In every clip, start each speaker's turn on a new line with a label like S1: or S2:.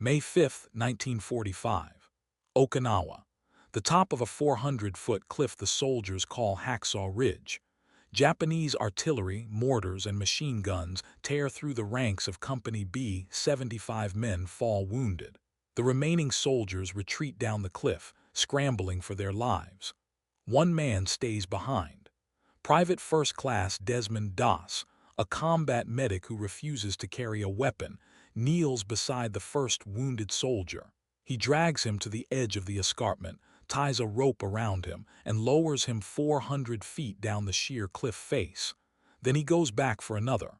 S1: May 5, 1945. Okinawa. The top of a 400-foot cliff the soldiers call Hacksaw Ridge. Japanese artillery, mortars, and machine guns tear through the ranks of Company B. 75 men fall wounded. The remaining soldiers retreat down the cliff, scrambling for their lives. One man stays behind. Private First Class Desmond Doss, a combat medic who refuses to carry a weapon, kneels beside the first wounded soldier. He drags him to the edge of the escarpment, ties a rope around him, and lowers him 400 feet down the sheer cliff face. Then he goes back for another,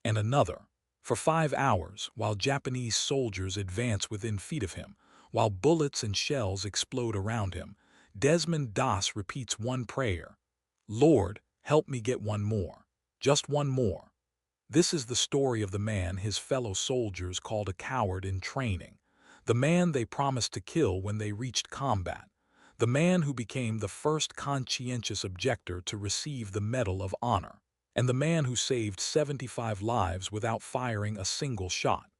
S1: and another. For 5 hours, while Japanese soldiers advance within feet of him, while bullets and shells explode around him, Desmond Doss repeats one prayer: "Lord, help me get one more. Just one more." This is the story of the man his fellow soldiers called a coward in training, the man they promised to kill when they reached combat, the man who became the first conscientious objector to receive the Medal of Honor, and the man who saved 75 lives without firing a single shot.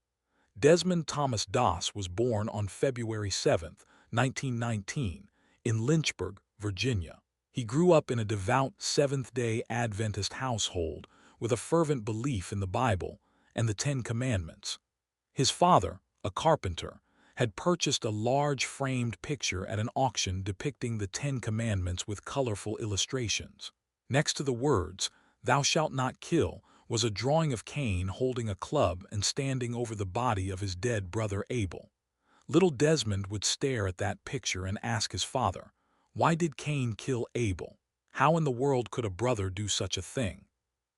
S1: Desmond Thomas Doss was born on February 7, 1919, in Lynchburg, Virginia. He grew up in a devout Seventh-day Adventist household with a fervent belief in the Bible and the Ten Commandments. His father, a carpenter, had purchased a large framed picture at an auction depicting the Ten Commandments with colorful illustrations. Next to the words, "Thou shalt not kill," was a drawing of Cain holding a club and standing over the body of his dead brother Abel. Little Desmond would stare at that picture and ask his father, why did Cain kill Abel? How in the world could a brother do such a thing?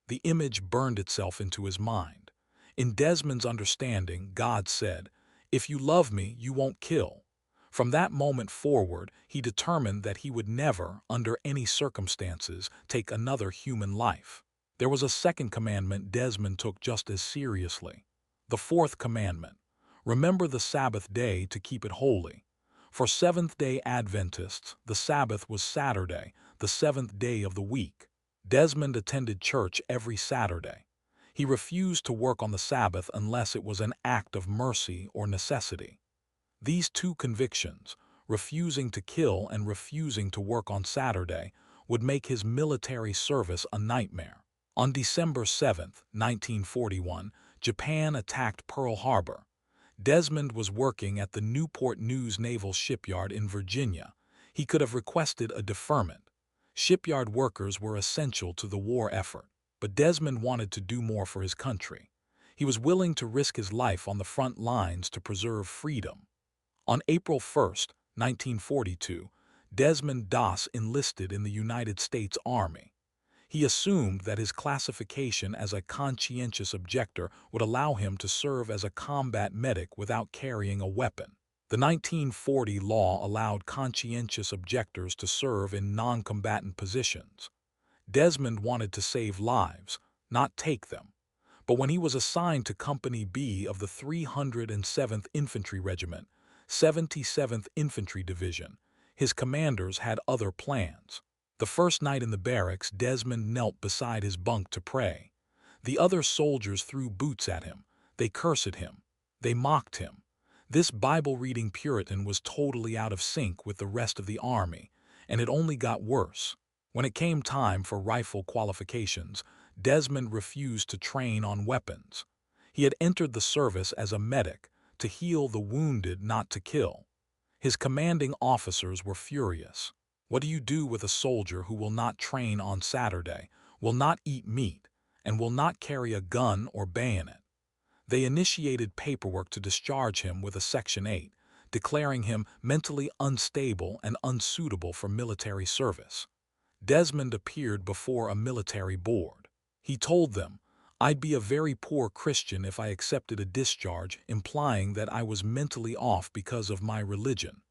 S1: The image burned itself into his mind. In Desmond's understanding, God said, "If you love me, you won't kill." From that moment forward, he determined that he would never, under any circumstances, take another human life. There was a second commandment Desmond took just as seriously. The fourth commandment: remember the Sabbath day to keep it holy. For Seventh-day Adventists, the Sabbath was Saturday, the seventh day of the week. Desmond attended church every Saturday. He refused to work on the Sabbath unless it was an act of mercy or necessity. These two convictions, refusing to kill and refusing to work on Saturday, would make his military service a nightmare. On December 7, 1941, Japan attacked Pearl Harbor. Desmond was working at the Newport News Naval Shipyard in Virginia. He could have requested a deferment. Shipyard workers were essential to the war effort, but Desmond wanted to do more for his country. He was willing to risk his life on the front lines to preserve freedom. On April 1, 1942, Desmond Doss enlisted in the United States Army. He assumed that his classification as a conscientious objector would allow him to serve as a combat medic without carrying a weapon. The 1940 law allowed conscientious objectors to serve in non-combatant positions. Desmond wanted to save lives, not take them. But when he was assigned to Company B of the 307th Infantry Regiment, 77th Infantry Division, his commanders had other plans. The first night in the barracks, Desmond knelt beside his bunk to pray. The other soldiers threw boots at him. They cursed him. They mocked him. This Bible-reading Puritan was totally out of sync with the rest of the army, and it only got worse. When it came time for rifle qualifications, Desmond refused to train on weapons. He had entered the service as a medic, to heal the wounded, not to kill. His commanding officers were furious. What do you do with a soldier who will not train on Saturday, will not eat meat, and will not carry a gun or bayonet? They initiated paperwork to discharge him with a Section 8, declaring him mentally unstable and unsuitable for military service. Desmond appeared before a military board. He told them, "I'd be a very poor Christian if I accepted a discharge implying that I was mentally off because of my religion.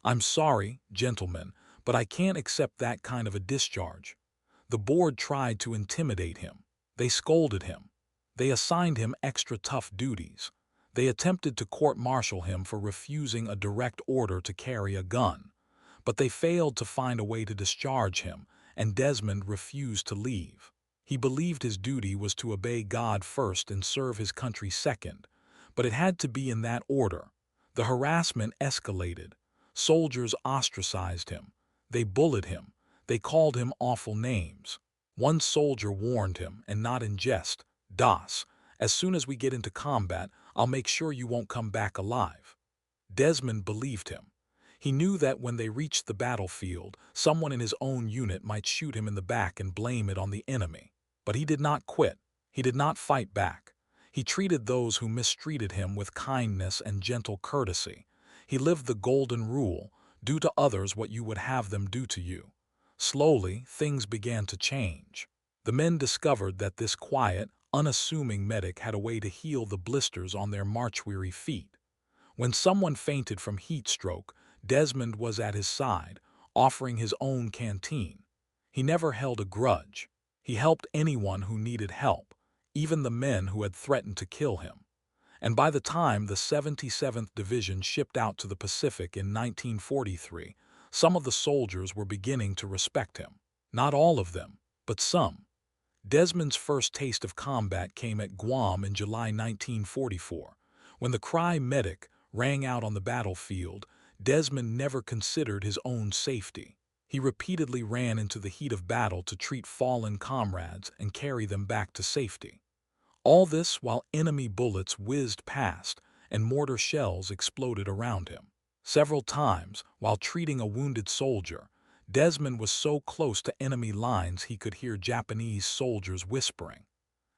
S1: I'm sorry, gentlemen, but I can't accept that kind of a discharge." The board tried to intimidate him. They scolded him. They assigned him extra tough duties. They attempted to court-martial him for refusing a direct order to carry a gun. But they failed to find a way to discharge him, and Desmond refused to leave. He believed his duty was to obey God first and serve his country second, but it had to be in that order. The harassment escalated. Soldiers ostracized him. They bullied him. They called him awful names. One soldier warned him, and not in jest, "Das, as soon as we get into combat, I'll make sure you won't come back alive." Desmond believed him. He knew that when they reached the battlefield, someone in his own unit might shoot him in the back and blame it on the enemy. But he did not quit. He did not fight back. He treated those who mistreated him with kindness and gentle courtesy. He lived the golden rule: do to others what you would have them do to you. Slowly, things began to change. The men discovered that this quiet, unassuming medic had a way to heal the blisters on their march-weary feet. When someone fainted from heat stroke, Desmond was at his side, offering his own canteen. He never held a grudge. He helped anyone who needed help, even the men who had threatened to kill him. And by the time the 77th Division shipped out to the Pacific in 1943, some of the soldiers were beginning to respect him. Not all of them, but some. Desmond's first taste of combat came at Guam in July 1944. When the cry "medic" rang out on the battlefield, Desmond never considered his own safety. He repeatedly ran into the heat of battle to treat fallen comrades and carry them back to safety. All this while enemy bullets whizzed past and mortar shells exploded around him. Several times, while treating a wounded soldier, Desmond was so close to enemy lines he could hear Japanese soldiers whispering.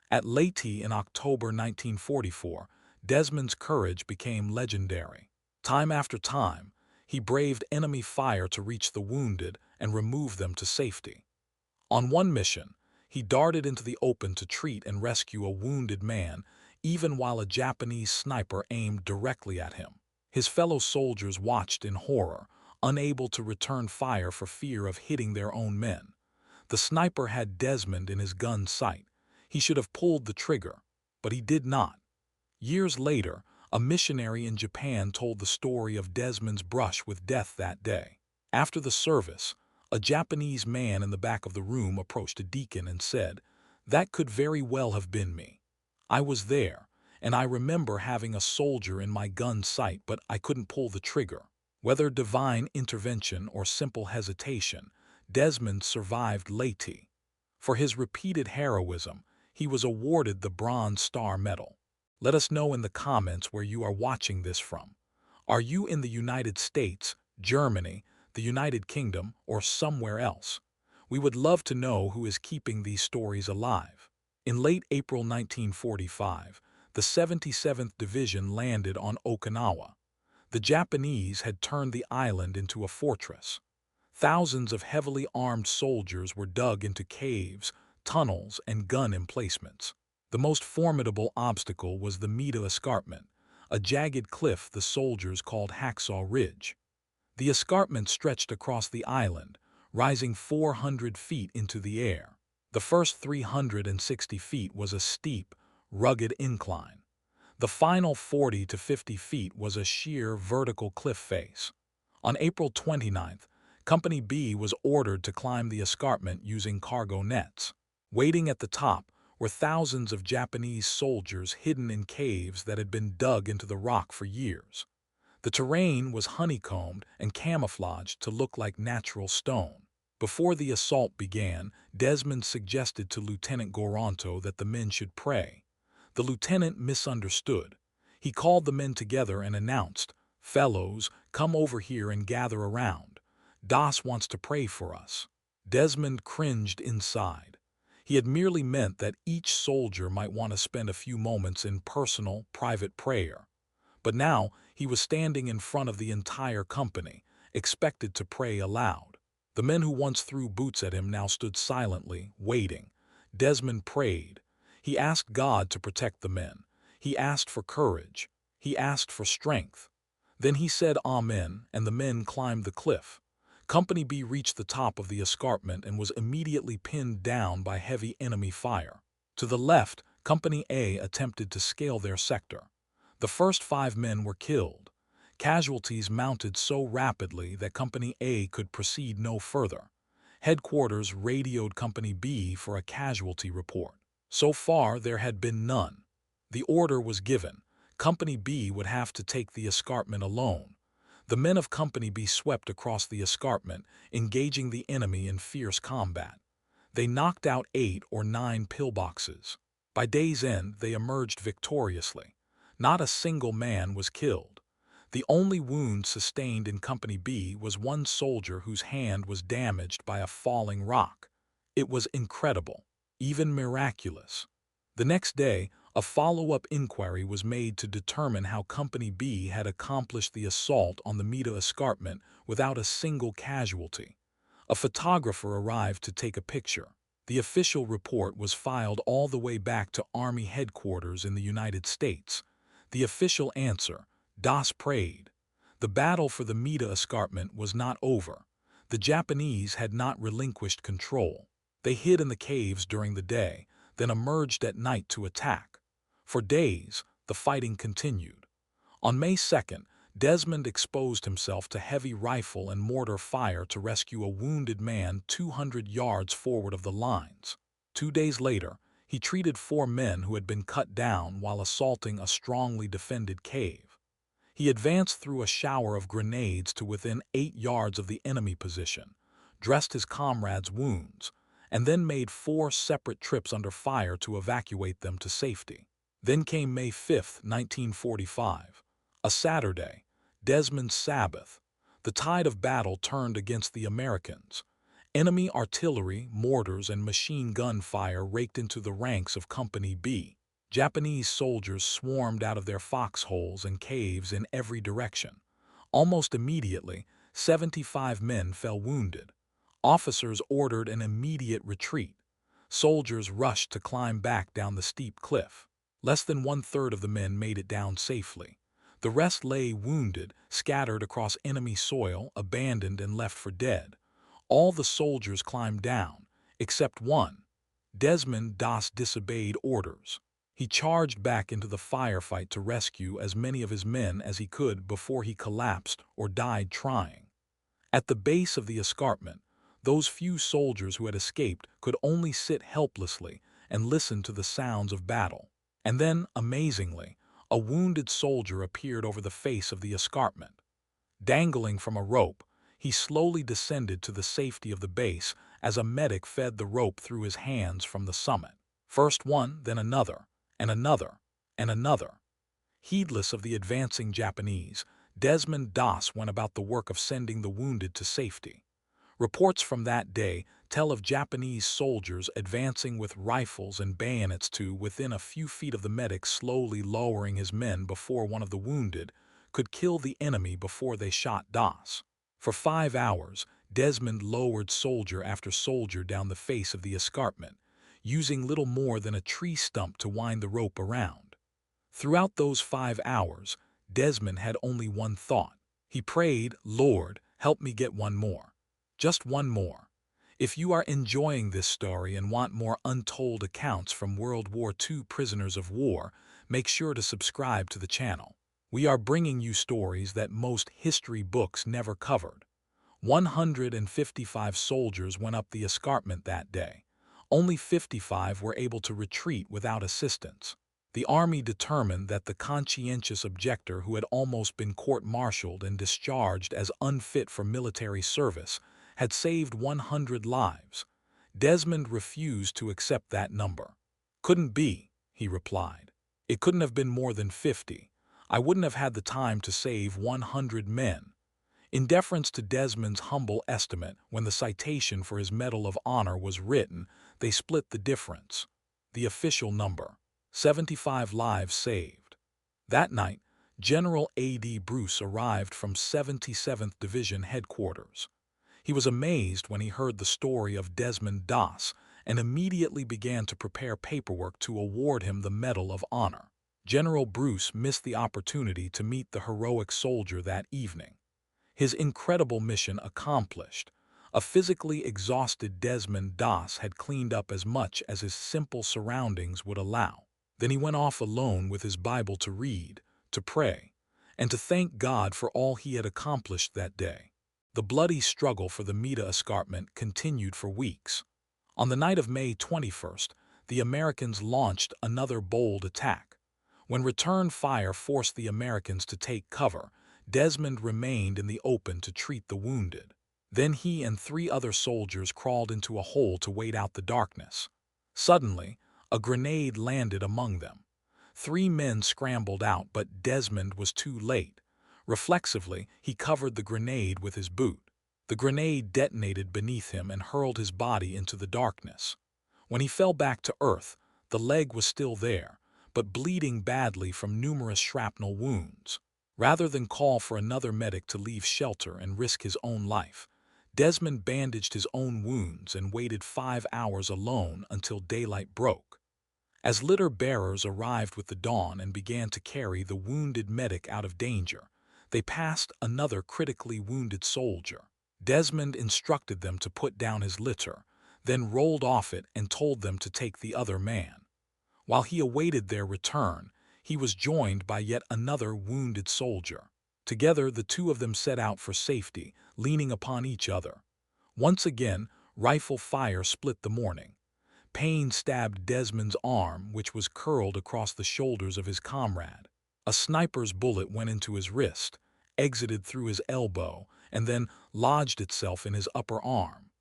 S1: At Leyte in October 1944, Desmond's courage became legendary. Time after time, he braved enemy fire to reach the wounded and remove them to safety. On one mission, he darted into the open to treat and rescue a wounded man, even while a Japanese sniper aimed directly at him. His fellow soldiers watched in horror, unable to return fire for fear of hitting their own men. The sniper had Desmond in his gun's sight. He should have pulled the trigger, but he did not. Years later, a missionary in Japan told the story of Desmond's brush with death that day. After the service, a Japanese man in the back of the room approached a deacon and said, "That could very well have been me. I was there, and I remember having a soldier in my gun's sight, but I couldn't pull the trigger." Whether divine intervention or simple hesitation, Desmond survived Leyte. For his repeated heroism, he was awarded the Bronze Star Medal. Let us know in the comments where you are watching this from. Are you in the United States, Germany, the United Kingdom, or somewhere else? We would love to know who is keeping these stories alive. In late April 1945, the 77th Division landed on Okinawa. The Japanese had turned the island into a fortress. Thousands of heavily armed soldiers were dug into caves, tunnels, and gun emplacements. The most formidable obstacle was the Mita Escarpment, a jagged cliff the soldiers called Hacksaw Ridge. The escarpment stretched across the island, rising 400 feet into the air. The first 360 feet was a steep, rugged incline. The final 40 to 50 feet was a sheer vertical cliff face. On April 29th, Company B was ordered to climb the escarpment using cargo nets. Waiting at the top were thousands of Japanese soldiers hidden in caves that had been dug into the rock for years. The terrain was honeycombed and camouflaged to look like natural stone. Before the assault began, Desmond suggested to Lieutenant Goronto that the men should pray. The lieutenant misunderstood. He called the men together and announced, "Fellows, come over here and gather around. Das wants to pray for us." Desmond cringed inside. He had merely meant that each soldier might want to spend a few moments in personal, private prayer. But now he was standing in front of the entire company, expected to pray aloud. The men who once threw boots at him now stood silently, waiting. Desmond prayed. He asked God to protect the men. He asked for courage. He asked for strength. Then he said Amen, and the men climbed the cliff. Company B reached the top of the escarpment and was immediately pinned down by heavy enemy fire. To the left, Company A attempted to scale their sector. The first 5 men were killed. Casualties mounted so rapidly that Company A could proceed no further. Headquarters radioed Company B for a casualty report. So far, there had been none. The order was given. Company B would have to take the escarpment alone. The men of Company B swept across the escarpment, engaging the enemy in fierce combat. They knocked out 8 or 9 pillboxes. By day's end, they emerged victoriously. Not a single man was killed. The only wound sustained in Company B was one soldier whose hand was damaged by a falling rock. It was incredible, even miraculous. The next day, a follow-up inquiry was made to determine how Company B had accomplished the assault on the Meta escarpment without a single casualty. A photographer arrived to take a picture. The official report was filed all the way back to Army headquarters in the United States. The official answer: Das prayed. The battle for the Meta escarpment was not over. The Japanese had not relinquished control. They hid in the caves during the day, then emerged at night to attack. For days, the fighting continued. On May 2nd, Desmond exposed himself to heavy rifle and mortar fire to rescue a wounded man 200 yards forward of the lines. 2 days later, he treated 4 men who had been cut down while assaulting a strongly defended cave. He advanced through a shower of grenades to within 8 yards of the enemy position, dressed his comrades' wounds, and then made 4 separate trips under fire to evacuate them to safety. Then came May 5, 1945, a Saturday, Desmond's Sabbath. The tide of battle turned against the Americans. Enemy artillery, mortars, and machine gun fire raked into the ranks of Company B. Japanese soldiers swarmed out of their foxholes and caves in every direction. Almost immediately, 75 men fell wounded. Officers ordered an immediate retreat. Soldiers rushed to climb back down the steep cliff. Less than 1/3 of the men made it down safely. The rest lay wounded, scattered across enemy soil, abandoned and left for dead. All the soldiers climbed down, except one. Desmond Doss disobeyed orders. He charged back into the firefight to rescue as many of his men as he could before he collapsed or died trying. At the base of the escarpment, those few soldiers who had escaped could only sit helplessly and listen to the sounds of battle. And then, amazingly, a wounded soldier appeared over the face of the escarpment. Dangling from a rope, he slowly descended to the safety of the base as a medic fed the rope through his hands from the summit. First one, then another, and another, and another. Heedless of the advancing Japanese, Desmond Doss went about the work of sending the wounded to safety. Reports from that day tell of Japanese soldiers advancing with rifles and bayonets to within a few feet of the medic, slowly lowering his men before one of the wounded could kill the enemy before they shot Doss. For 5 hours, Desmond lowered soldier after soldier down the face of the escarpment, using little more than a tree stump to wind the rope around. Throughout those 5 hours, Desmond had only one thought. He prayed, "Lord, help me get one more. Just one more." If you are enjoying this story and want more untold accounts from World War II prisoners of war, make sure to subscribe to the channel. We are bringing you stories that most history books never covered. 155 soldiers went up the escarpment that day. Only 55 were able to retreat without assistance. The Army determined that the conscientious objector who had almost been court-martialed and discharged as unfit for military service had saved 100 lives. Desmond refused to accept that number. "Couldn't be," he replied. "It couldn't have been more than 50. I wouldn't have had the time to save 100 men." In deference to Desmond's humble estimate, when the citation for his Medal of Honor was written, they split the difference. The official number: 75 lives saved. That night, General A.D. Bruce arrived from 77th Division headquarters. He was amazed when he heard the story of Desmond Doss and immediately began to prepare paperwork to award him the Medal of Honor. General Bruce missed the opportunity to meet the heroic soldier that evening. His incredible mission accomplished, a physically exhausted Desmond Doss had cleaned up as much as his simple surroundings would allow. Then he went off alone with his Bible to read, to pray, and to thank God for all he had accomplished that day. The bloody struggle for the Meta escarpment continued for weeks. On the night of May 21st, the Americans launched another bold attack. When return fire forced the Americans to take cover, Desmond remained in the open to treat the wounded. Then he and 3 other soldiers crawled into a hole to wait out the darkness. Suddenly, a grenade landed among them. 3 men scrambled out, but Desmond was too late. Reflexively, he covered the grenade with his boot. The grenade detonated beneath him and hurled his body into the darkness. When he fell back to earth, the leg was still there, but bleeding badly from numerous shrapnel wounds. Rather than call for another medic to leave shelter and risk his own life, Desmond bandaged his own wounds and waited 5 hours alone until daylight broke. As litter bearers arrived with the dawn and began to carry the wounded medic out of danger, they passed another critically wounded soldier. Desmond instructed them to put down his litter, then rolled off it and told them to take the other man. While he awaited their return, he was joined by yet another wounded soldier. Together, the 2 of them set out for safety, leaning upon each other. Once again, rifle fire split the morning. Pain stabbed Desmond's arm, which was curled across the shoulders of his comrade. A sniper's bullet went into his wrist, exited through his elbow, and then lodged itself in his upper arm.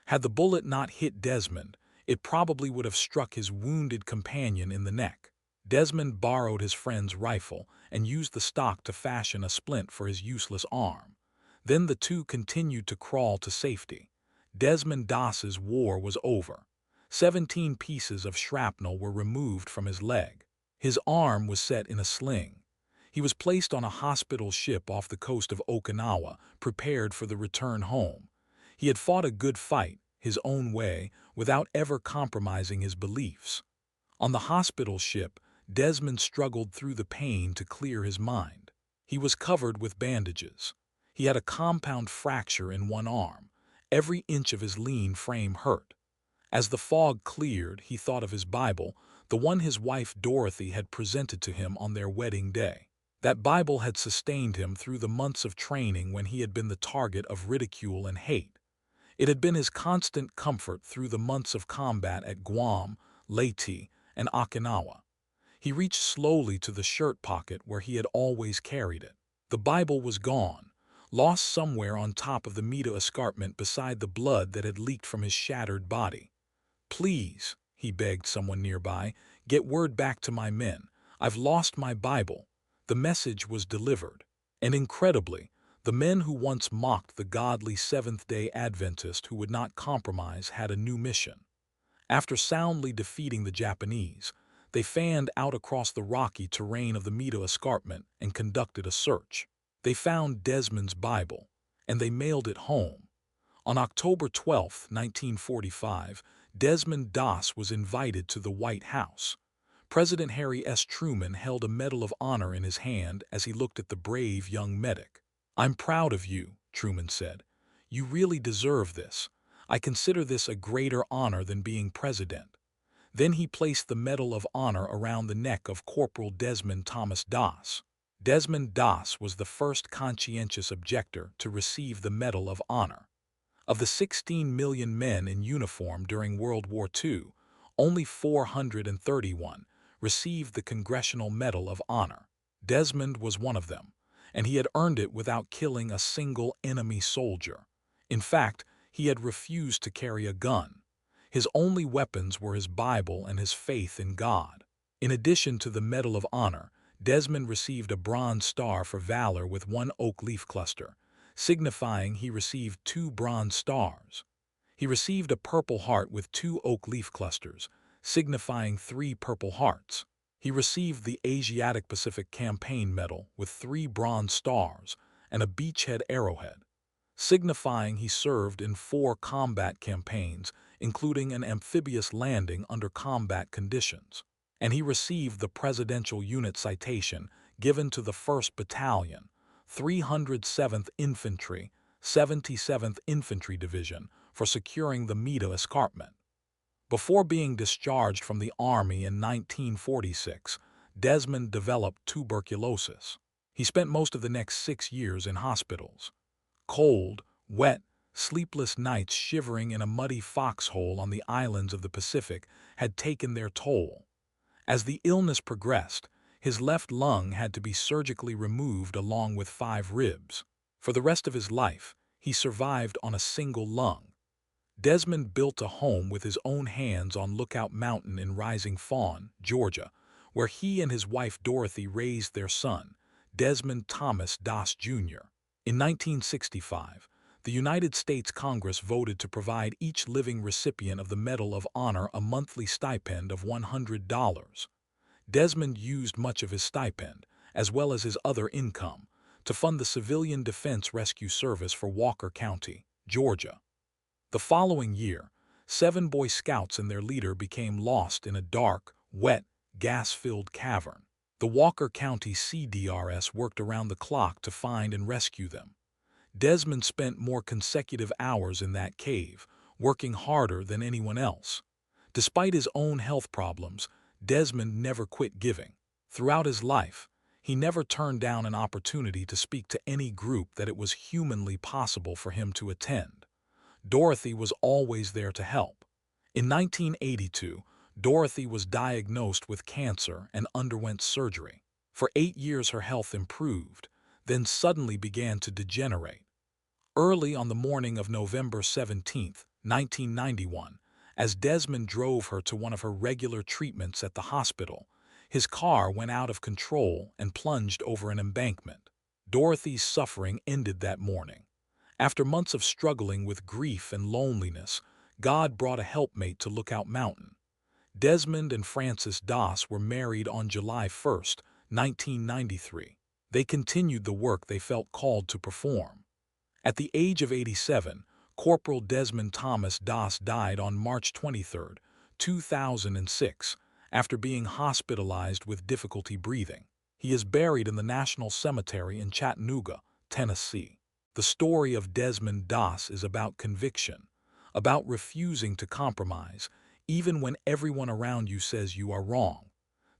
S1: Had the bullet not hit Desmond, it probably would have struck his wounded companion in the neck. Desmond borrowed his friend's rifle and used the stock to fashion a splint for his useless arm. Then the 2 continued to crawl to safety. Desmond Doss's war was over. 17 pieces of shrapnel were removed from his leg. His arm was set in a sling. He was placed on a hospital ship off the coast of Okinawa, prepared for the return home. He had fought a good fight, his own way, without ever compromising his beliefs. On the hospital ship, Desmond struggled through the pain to clear his mind. He was covered with bandages. He had a compound fracture in one arm. Every inch of his lean frame hurt. As the fog cleared, he thought of his Bible, the one his wife Dorothy had presented to him on their wedding day. That Bible had sustained him through the months of training when he had been the target of ridicule and hate. It had been his constant comfort through the months of combat at Guam, Leyte, and Okinawa. He reached slowly to the shirt pocket where he had always carried it. The Bible was gone, lost somewhere on top of the Mita escarpment beside the blood that had leaked from his shattered body. "Please," he begged someone nearby, "get word back to my men. I've lost my Bible." The message was delivered. And incredibly, the men who once mocked the godly Seventh-day Adventist who would not compromise had a new mission. After soundly defeating the Japanese, they fanned out across the rocky terrain of the Mita escarpment and conducted a search. They found Desmond's Bible, and they mailed it home. On October 12, 1945, Desmond Doss was invited to the White House. President Harry S. Truman held a Medal of Honor in his hand as he looked at the brave young medic. "I'm proud of you," Truman said. "You really deserve this. I consider this a greater honor than being president." Then he placed the Medal of Honor around the neck of Corporal Desmond Thomas Doss. Desmond Doss was the first conscientious objector to receive the Medal of Honor. Of the 16 million men in uniform during World War II, only 431 received the Congressional Medal of Honor. Desmond was one of them, and he had earned it without killing a single enemy soldier. In fact, he had refused to carry a gun. His only weapons were his Bible and his faith in God. In addition to the Medal of Honor, Desmond received a Bronze Star for valor with 1 oak leaf cluster, signifying he received 2 bronze stars. He received a Purple Heart with 2 oak leaf clusters, signifying 3 Purple Hearts. He received the Asiatic Pacific Campaign Medal with 3 bronze stars and a beachhead arrowhead, signifying he served in 4 combat campaigns, including an amphibious landing under combat conditions. And he received the Presidential Unit Citation given to the 1st Battalion, 307th Infantry, 77th Infantry Division for securing the Mita escarpment. Before being discharged from the Army in 1946, Desmond developed tuberculosis. He spent most of the next 6 years in hospitals. Cold, wet, sleepless nights shivering in a muddy foxhole on the islands of the Pacific had taken their toll. As the illness progressed, His left lung had to be surgically removed along with 5 ribs. For the rest of his life, he survived on a single lung. Desmond built a home with his own hands on Lookout Mountain in Rising Fawn, Georgia, where he and his wife Dorothy raised their son, Desmond Thomas Doss Jr. In 1965, the United States Congress voted to provide each living recipient of the Medal of Honor a monthly stipend of $100. Desmond used much of his stipend, as well as his other income, to fund the Civilian Defense Rescue Service for Walker County, Georgia. The following year, 7 Boy Scouts and their leader became lost in a dark, wet, gas-filled cavern. The Walker County CDRS worked around the clock to find and rescue them. Desmond spent more consecutive hours in that cave, working harder than anyone else. Despite his own health problems, Desmond never quit giving. Throughout his life, he never turned down an opportunity to speak to any group that it was humanly possible for him to attend. Dorothy was always there to help. In 1982, Dorothy was diagnosed with cancer and underwent surgery. For 8 years her health improved, then suddenly began to degenerate. Early on the morning of November 17, 1991, as Desmond drove her to one of her regular treatments at the hospital, his car went out of control and plunged over an embankment. Dorothy's suffering ended that morning. After months of struggling with grief and loneliness, God brought a helpmate to Lookout Mountain. Desmond and Frances Doss were married on July 1, 1993. They continued the work they felt called to perform. At the age of 87, Corporal Desmond Thomas Doss died on March 23, 2006, after being hospitalized with difficulty breathing. He is buried in the National Cemetery in Chattanooga, Tennessee. The story of Desmond Doss is about conviction, about refusing to compromise, even when everyone around you says you are wrong.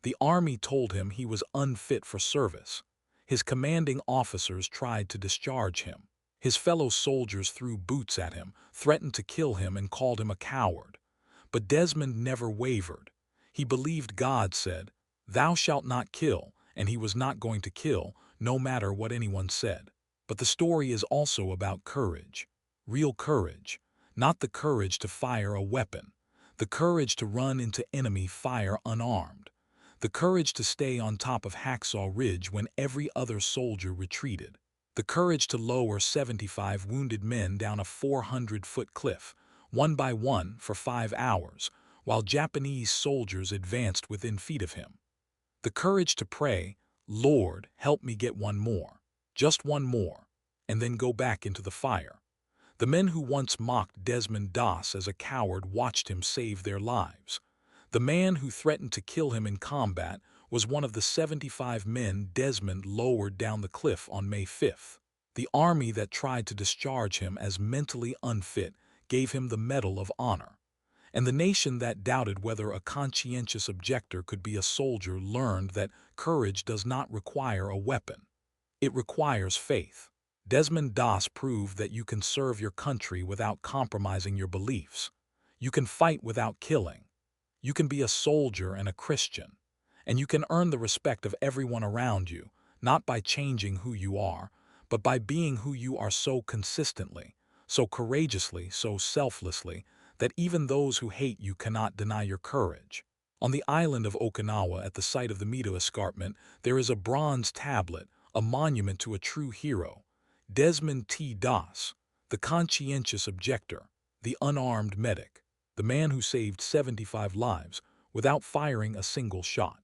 S1: The Army told him he was unfit for service. His commanding officers tried to discharge him. His fellow soldiers threw boots at him, threatened to kill him, and called him a coward. But Desmond never wavered. He believed God said, "Thou shalt not kill," and he was not going to kill, no matter what anyone said. But the story is also about courage. Real courage. Not the courage to fire a weapon. The courage to run into enemy fire unarmed. The courage to stay on top of Hacksaw Ridge when every other soldier retreated. The courage to lower 75 wounded men down a 400-foot cliff, one by one for 5 hours, while Japanese soldiers advanced within feet of him. The courage to pray, "Lord, help me get one more. Just one more," and then go back into the fire. The men who once mocked Desmond Doss as a coward watched him save their lives. The man who threatened to kill him in combat was one of the 75 men Desmond lowered down the cliff on May 5th. The Army that tried to discharge him as mentally unfit gave him the Medal of Honor. And the nation that doubted whether a conscientious objector could be a soldier learned that courage does not require a weapon. It requires faith. Desmond Doss proved that you can serve your country without compromising your beliefs. You can fight without killing. You can be a soldier and a Christian. And you can earn the respect of everyone around you, not by changing who you are, but by being who you are so consistently, so courageously, so selflessly, that even those who hate you cannot deny your courage. On the island of Okinawa, at the site of the Mito Escarpment, there is a bronze tablet, a monument to a true hero, Desmond T. Doss, the conscientious objector, the unarmed medic, the man who saved 75 lives without firing a single shot.